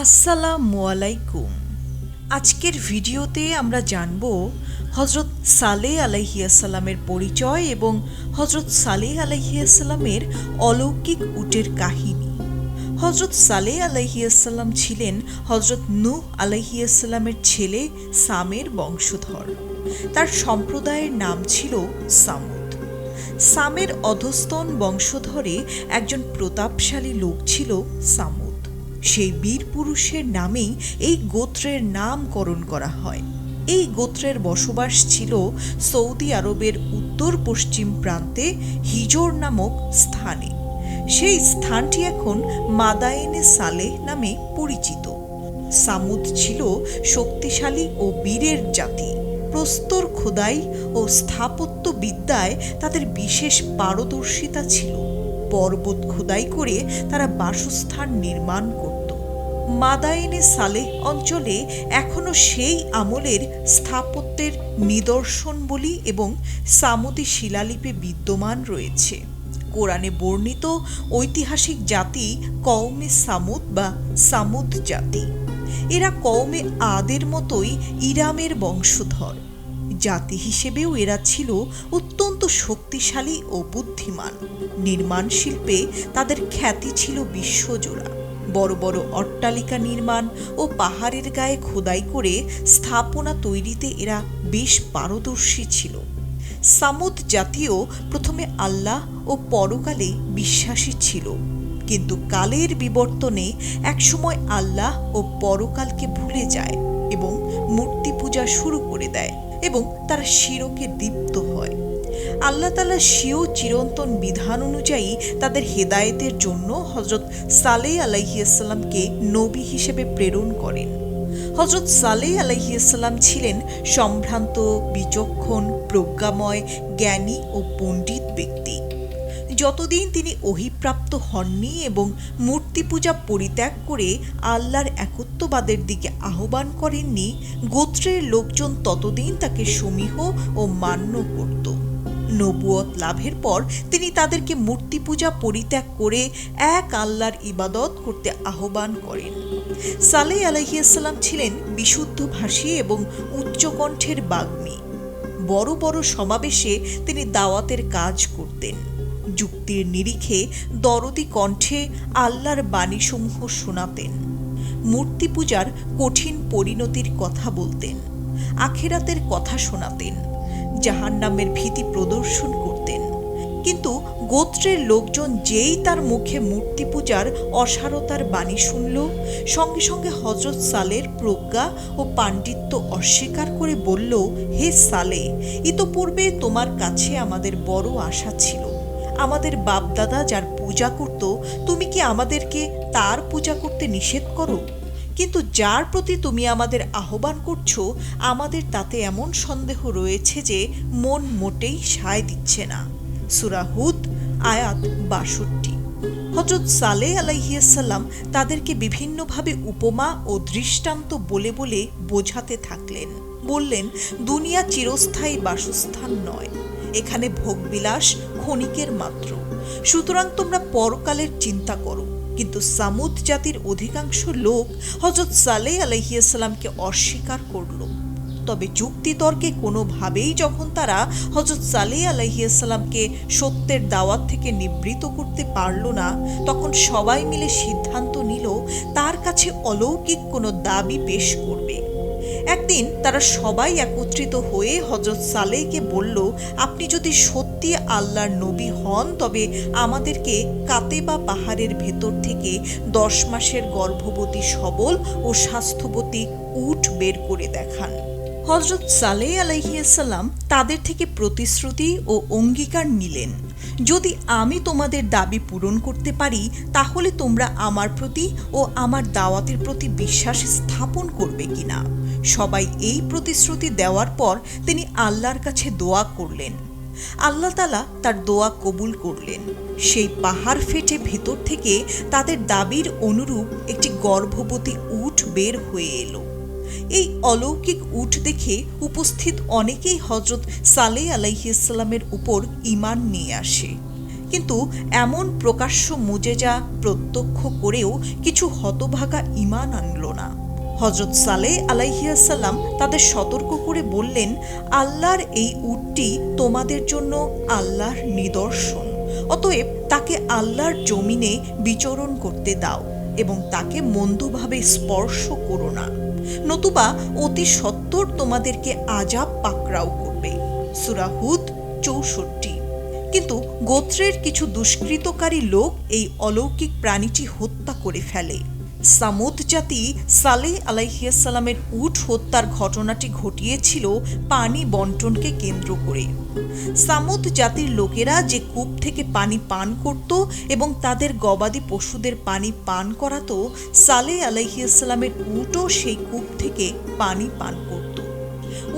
আসসালামু আলাইকুম। আজকের ভিডিওতে আমরা জানব হজরত সালেহ আলাইহিসসালামের পরিচয় এবং হজরত সালেহ আলাইহিসসালামের অলৌকিক উটের কাহিনী। হজরত সালেহ আলাইহিসসালাম ছিলেন হজরত নূহ আলাইহিসসালামের ছেলে সামের বংশধর। তার সম্প্রদায়ের নাম ছিল সামুদ। সামের অধস্তন বংশধরে একজন প্রতাপশালী লোক ছিল সামুদ। সেই বীর পুরুষের নামেই এই গোত্রের নামকরণ করা হয়। এই গোত্রের বসবাস ছিল সৌদি আরবের উত্তর পশ্চিম প্রান্তে হিজর নামক স্থানে। সেই স্থানটি এখন মাদায়েনে সালেহ নামে পরিচিত। সামুদ ছিল শক্তিশালী ও বীরের জাতি। প্রস্তর খোদাই ও স্থাপত্য বিদ্যায় তাদের বিশেষ পারদর্শিতা ছিল। পর্বত খোদাই করে তারা বাসস্থান নির্মাণ করত। মাদায়েনে সালেহ অঞ্চলে এখনো সেই আমলের স্থাপত্যের নিদর্শনবলী এবং সামুদি শিলালিপি বিদ্যমান রয়েছে। কোরআনে বর্ণিত ঐতিহাসিক জাতি কওমে সামুদ বা সামুদ জাতি। এরা কওমে আদের মতোই ইরামের বংশধর। জাতি হিসেবেও এরা ছিল অত্যন্ত শক্তিশালী ও বুদ্ধিমান। নির্মাণ শিল্পে তাদের খ্যাতি ছিল বিশ্বজোড়া। বড় বড় অট্টালিকা নির্মাণ ও পাহাড়ের গায়ে খোদাই করে স্থাপনা তৈরিতে এরা বেশ পারদর্শী ছিল। সামুদ জাতীয় প্রথমে আল্লাহ ও পরকালে বিশ্বাসী ছিল, কিন্তু কালের বিবর্তনে একসময় আল্লাহ ও পরকালকে ভুলে যায় এবং মূর্তি পূজা শুরু করে দেয় এবং তারা শিরকে দীপ্ত হয়। আল্লাহ তাআলা স্বীয় চিরন্তন বিধান অনুযায়ী তাদের হেদায়েতের জন্য হজরত সালেহ আলাইহিসসালামকে নবী হিসেবে প্রেরণ করেন। হজরত সালেহ আলাইহিসসালাম ছিলেন সম্ভ্রান্ত, বিচক্ষণ, প্রজ্ঞাময়, জ্ঞানী ও পণ্ডিত ব্যক্তি। যতদিন তিনি ওহীপ্রাপ্ত হননি এবং মূর্তি পূজা পরিত্যাগ করে আল্লাহর একত্ববাদের দিকে আহ্বান করেননি, গোত্রের লোকজন ততদিন তাকে সমীহ ও মান্য করত। নবুয়ত লাভের পর তিনি তাদেরকে মূর্তি পূজা পরিত্যাগ করে এক আল্লাহর ইবাদত করতে আহ্বান করেন। সালেহ আলাইহিসসালাম ছিলেন বিশুদ্ধভাষী এবং উচ্চকণ্ঠের বাগ্মী। বড় বড় সমাবেশে তিনি দাওয়াতের কাজ করতেন। যুক্তির নিরিখে দরদি কণ্ঠে আল্লাহর বাণীসমূহ শোনাতেন। মূর্তি পূজার কঠিন পরিণতির কথা বলতেন। আখিরাতের কথা শোনাতেন। জাহান্নামের ভীতি প্রদর্শন করতেন। কিন্তু গোত্রের লোকজন যেই তার মুখে মূর্তি পূজার অসারতার বাণী শুনল, সঙ্গে সঙ্গে হজরত সালেহর প্রজ্ঞা ও পাণ্ডিত্য অস্বীকার করে বলল, হে সালেহ, ইতোপূর্বে তোমার কাছে আমাদের বড় আশা ছিল। আমাদের বাপদাদা যার পূজা করত, তুমি কি আমাদেরকে তার পূজা করতে নিষেধ করো? কিন্তু যার প্রতি তুমি আমাদের আহ্বান করছো, আমাদের তাতে এমন সন্দেহ রয়েছে যে মন মোটেই সায় দিচ্ছে না। সূরা হুদ আয়াত ৬২। হযরত সালেহ আলাইহিসসালাম তাদেরকে বিভিন্নভাবে উপমা ও দৃষ্টান্ত বলে বলে বোঝাতে থাকলেন। বললেন, দুনিয়া চিরস্থায়ী বাসস্থান নয়। এখানে ভোগবিলাস ক্ষণিকের মাত্র। সুতরাং তোমরা পরকালের চিন্তা করো। কিন্তু সামুদ জাতির অধিকাংশ লোক হযরত সালেহ আলাইহিসসালামকে অস্বীকার করল। তবে যুক্তিতর্কে কোনোভাবেই যখন তারা হযরত সালেহ আলাইহিসসালামকে সত্যের দাওয়াত থেকে নিবৃত করতে পারল না, তখন সবাই মিলে সিদ্ধান্ত নিল তার কাছে অলৌকিক কোনো দাবি পেশ করবে। একদিন তারা সবাই একত্রিত হয়ে হযরত সালেহকে বলল, আপনি যদি সত্যি আল্লাহর নবী হন, তবে আমাদেরকে কাতেবা পাহাড়ের ভেতর থেকে 10 মাসের গর্ভবতী সবল ও স্বাস্থ্যবতী উট বের করে দেখান। হযরত সালেহ আলাইহিসসালাম তাদের থেকে প্রতিশ্রুতি ও অঙ্গীকার নিলেন, যদি আমি তোমাদের দাবি পূরণ করতে পারি, তাহলে তোমরা আমার প্রতি ও আমার দাওয়াতের প্রতি বিশ্বাস স্থাপন করবে কিনা। সবাই এই প্রতিশ্রুতি দেওয়ার পর তিনি আল্লাহর কাছে দোয়া করলেন। আল্লাহ তাআলা তার দোয়া কবুল করলেন। সেই পাহাড় ফেটে ভেতর থেকে তাদের দাবির অনুরূপ একটি গর্ভবতী উট বের হয়ে এলো। এই অলৌকিক উট দেখে উপস্থিত অনেকেই হযরত সালেহ আলাইহিসসালামের উপর ঈমান নিয়ে আসে। কিন্তু এমন প্রকাশ্য মুজেজা প্রত্যক্ষ করেও কিছু হতভাগা ঈমান আনল না। হযরত সালেহ আলাইহিসসালাম তাদের সতর্ক করে বললেন, আল্লাহর এই উটটি তোমাদের জন্য আল্লাহর নিদর্শন, অতএব তাকে আল্লাহর জমিনে বিচরণ করতে দাও এবং তাকে মন্দভাবে স্পর্শ করো না, নতুবা অতি সত্বর তোমাদেরকে আযাব পাকড়াও করবে। সূরা হুদ ৬৪। কিন্তু গোত্রের কিছু দুষ্কৃতকারী লোক এই অলৌকিক প্রাণীটি হত্যা করে ফেলে। সামুদ জাতি সালেহ আলাইহিসসালামের উট হত্যার ঘটনাটি ঘটিয়েছিল পানি বন্টনকে কেন্দ্র করে। সামুদ জাতির লোকেরা যে কূপ থেকে পানি পান করত এবং তাদের গবাদি পশুদের পানি পান করাতো, সালেহ আলাইহিসসালামের উটও সেই কূপ থেকে পানি পান করত।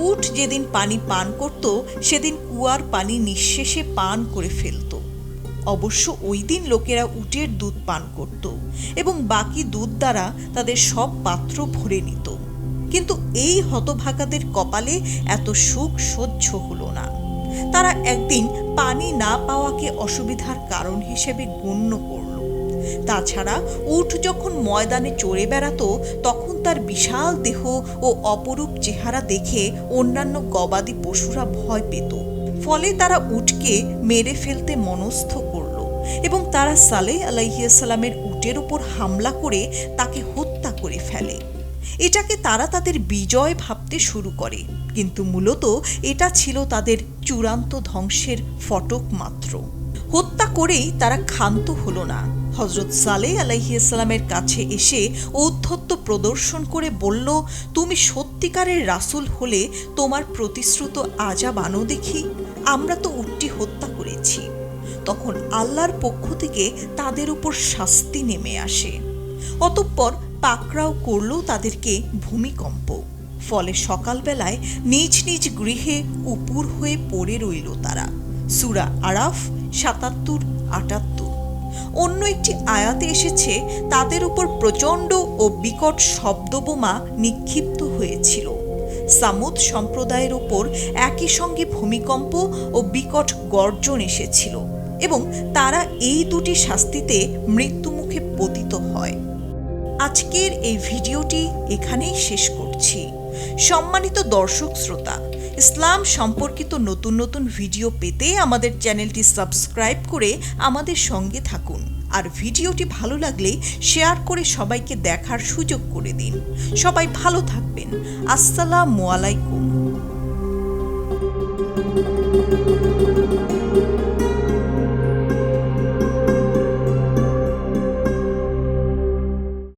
উট যেদিন পানি পান করত সেদিন কুয়ার পানি নিঃশেষে পান করে ফেলত। অবশ্য ওই দিন লোকেরা উটের দুধ পান করত এবং বাকি দুধ দ্বারা তাদের সব পাত্র ভরে নিত। কিন্তু এই হতভাগাদের কপালে এত সুখ সহ্য হলো না। তারা একদিন পানি না পাওয়াকে অসুবিধার কারণ হিসেবে গণ্য করল। তাছাড়া উট যখন ময়দানে চড়ে বেড়াতো তখন তার বিশাল দেহ ও অপরূপ চেহারা দেখে অন্যান্য গবাদি পশুরা ভয় পেত। ফলে তারা উটকে মেরে ফেলতে মনস্থ করল এবং তারা সালেহ আলাইহিসসালামের উটের উপর হামলা করে তাকে হত্যা করে ফেলে। এটাকে তারা তাদের বিজয় ভাবতে শুরু করে, কিন্তু মূলত এটা ছিল তাদের চূড়ান্ত ধ্বংসের ফটক মাত্র। হত্যা করেই তারা ক্ষান্ত হলো না। হযরত সালেহ আলাইহিসসালামের কাছে এসে ঔদ্ধত্য প্রদর্শন করে বলল, তুমি সত্যিকারের রাসূল হলে তোমার প্রতিশ্রুত আযাব আনো দেখি, আমরা তো উটটি হত্যা করেছি। তখন আল্লাহর পক্ষ থেকে তাদের উপর শাস্তি নেমে আসে। অতঃপর পাকড়াও করল তাদেরকে ভূমিকম্প। ফলে সকালবেলায় নিজ নিজ গৃহে উপুর হয়ে পড়ে রইল তারা। সূরা আরাফ ৭৭-৭৮। অন্য একটি আয়াতে এসেছে, তাদের উপর প্রচণ্ড ও বিকট শব্দবোমা নিক্ষিপ্ত হয়েছিল। সামুদ সম্প্রদায়ের উপর একই সঙ্গে ভূমিকম্প ও বিকট গর্জন এসেছিল এবং তারা এই দুটি শাস্তিতে মৃত্যুমুখে পতিত হয়। আজকের এই ভিডিওটি এখানেই শেষ করছি। সম্মানিত দর্শক শ্রোতা, ইসলাম সম্পর্কিত নতুন নতুন ভিডিও পেতে আমাদের চ্যানেলটি সাবস্ক্রাইব করে আমাদের সঙ্গে থাকুন। আর ভিডিওটি ভালো লাগলে শেয়ার করে সবাইকে দেখার সুযোগ করে দিন। সবাই ভালো থাকবেন। আসসালামু আলাইকুম।